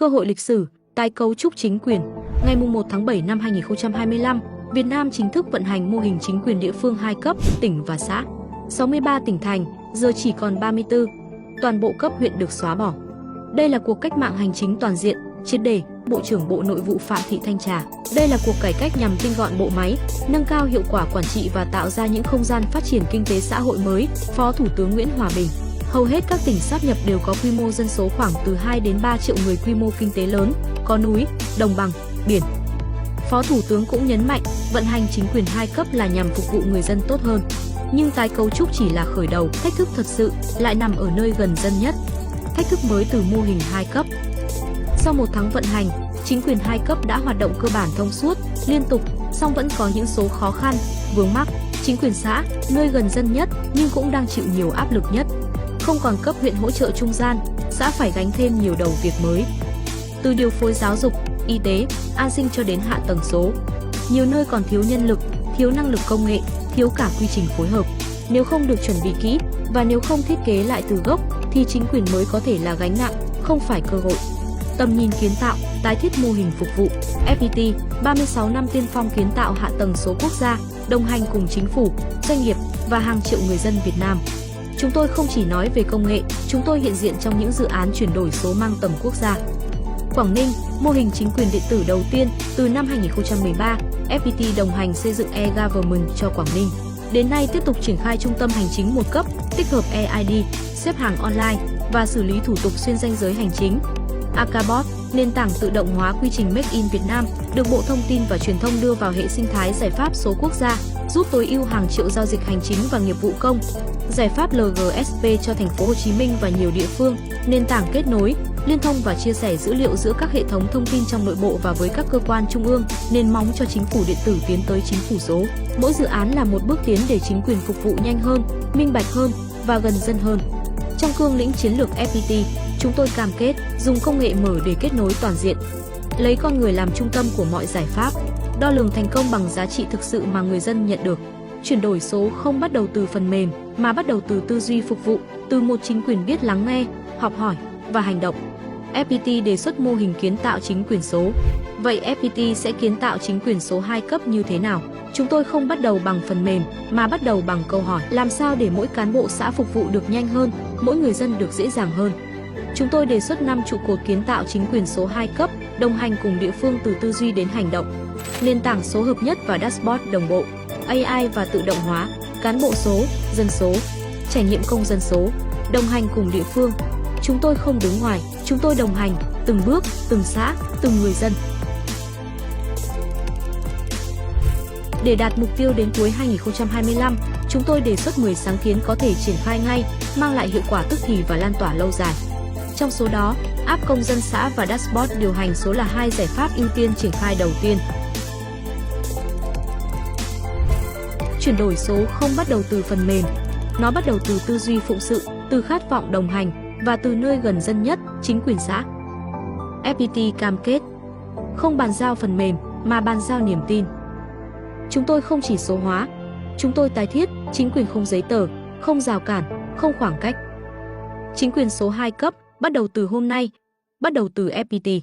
Cơ hội lịch sử, tái cấu trúc chính quyền. Ngày 1 tháng 7 năm 2025, Việt Nam chính thức vận hành mô hình chính quyền địa phương 2 cấp, tỉnh và xã. 63 tỉnh thành, giờ chỉ còn 34. Toàn bộ cấp huyện được xóa bỏ. Đây là cuộc cách mạng hành chính toàn diện, triệt để. Bộ trưởng Bộ Nội vụ Phạm Thị Thanh Trà. Đây là cuộc cải cách nhằm tinh gọn bộ máy, nâng cao hiệu quả quản trị và tạo ra những không gian phát triển kinh tế xã hội mới. Phó Thủ tướng Nguyễn Hòa Bình. Hầu hết các tỉnh sáp nhập đều có quy mô dân số khoảng từ 2 đến 3 triệu người, quy mô kinh tế lớn, có núi, đồng bằng, biển. Phó Thủ tướng cũng nhấn mạnh, vận hành chính quyền 2 cấp là nhằm phục vụ người dân tốt hơn. Nhưng tái cấu trúc chỉ là khởi đầu, thách thức thật sự lại nằm ở nơi gần dân nhất. Thách thức mới từ mô hình 2 cấp. Sau 1 tháng vận hành, chính quyền 2 cấp đã hoạt động cơ bản thông suốt, liên tục, song vẫn có những số khó khăn, vướng mắc. Chính quyền xã, nơi gần dân nhất nhưng cũng đang chịu nhiều áp lực nhất. Không còn cấp huyện hỗ trợ trung gian, xã phải gánh thêm nhiều đầu việc mới. Từ điều phối giáo dục, y tế, an sinh cho đến hạ tầng số. Nhiều nơi còn thiếu nhân lực, thiếu năng lực công nghệ, thiếu cả quy trình phối hợp. Nếu không được chuẩn bị kỹ và nếu không thiết kế lại từ gốc thì chính quyền mới có thể là gánh nặng, không phải cơ hội. Tầm nhìn kiến tạo, tái thiết mô hình phục vụ. FPT, 36 năm tiên phong kiến tạo hạ tầng số quốc gia, đồng hành cùng chính phủ, doanh nghiệp và hàng triệu người dân Việt Nam. Chúng tôi không chỉ nói về công nghệ, chúng tôi hiện diện trong những dự án chuyển đổi số mang tầm quốc gia. Quảng Ninh, mô hình chính quyền điện tử đầu tiên từ năm 2013, FPT đồng hành xây dựng e-Government cho Quảng Ninh. Đến nay tiếp tục triển khai trung tâm hành chính một cấp, tích hợp eID, xếp hàng online và xử lý thủ tục xuyên ranh giới hành chính. Akabot, nền tảng tự động hóa quy trình Make in Việt Nam, được Bộ Thông tin và Truyền thông đưa vào hệ sinh thái giải pháp số quốc gia, giúp tối ưu hàng triệu giao dịch hành chính và nghiệp vụ công. Giải pháp LGSP cho thành phố Hồ Chí Minh và nhiều địa phương, nền tảng kết nối, liên thông và chia sẻ dữ liệu giữa các hệ thống thông tin trong nội bộ và với các cơ quan trung ương, nền móng cho chính phủ điện tử tiến tới chính phủ số. Mỗi dự án là một bước tiến để chính quyền phục vụ nhanh hơn, minh bạch hơn và gần dân hơn. Trong cương lĩnh chiến lược FPT, chúng tôi cam kết dùng công nghệ mở để kết nối toàn diện, lấy con người làm trung tâm của mọi giải pháp, đo lường thành công bằng giá trị thực sự mà người dân nhận được. Chuyển đổi số không bắt đầu từ phần mềm, mà bắt đầu từ tư duy phục vụ, từ một chính quyền biết lắng nghe, học hỏi và hành động. FPT đề xuất mô hình kiến tạo chính quyền số. Vậy FPT sẽ kiến tạo chính quyền số 2 cấp như thế nào? Chúng tôi không bắt đầu bằng phần mềm, mà bắt đầu bằng câu hỏi: làm sao để mỗi cán bộ xã phục vụ được nhanh hơn, mỗi người dân được dễ dàng hơn? Chúng tôi đề xuất 5 trụ cột kiến tạo chính quyền số 2 cấp, đồng hành cùng địa phương từ tư duy đến hành động. Nền tảng số hợp nhất và dashboard đồng bộ, AI và tự động hóa, cán bộ số, dân số, trải nghiệm công dân số, đồng hành cùng địa phương. Chúng tôi không đứng ngoài, chúng tôi đồng hành, từng bước, từng xã, từng người dân. Để đạt mục tiêu đến cuối 2025, chúng tôi đề xuất 10 sáng kiến có thể triển khai ngay, mang lại hiệu quả tức thì và lan tỏa lâu dài. Trong số đó, app công dân xã và dashboard điều hành số là 2 giải pháp ưu tiên triển khai đầu tiên. Chuyển đổi số không bắt đầu từ phần mềm, nó bắt đầu từ tư duy phụng sự, từ khát vọng đồng hành và từ nơi gần dân nhất, chính quyền xã. FPT cam kết không bàn giao phần mềm mà bàn giao niềm tin. Chúng tôi không chỉ số hóa, chúng tôi tái thiết chính quyền không giấy tờ, không rào cản, không khoảng cách. Chính quyền số 2 cấp bắt đầu từ hôm nay, bắt đầu từ FPT.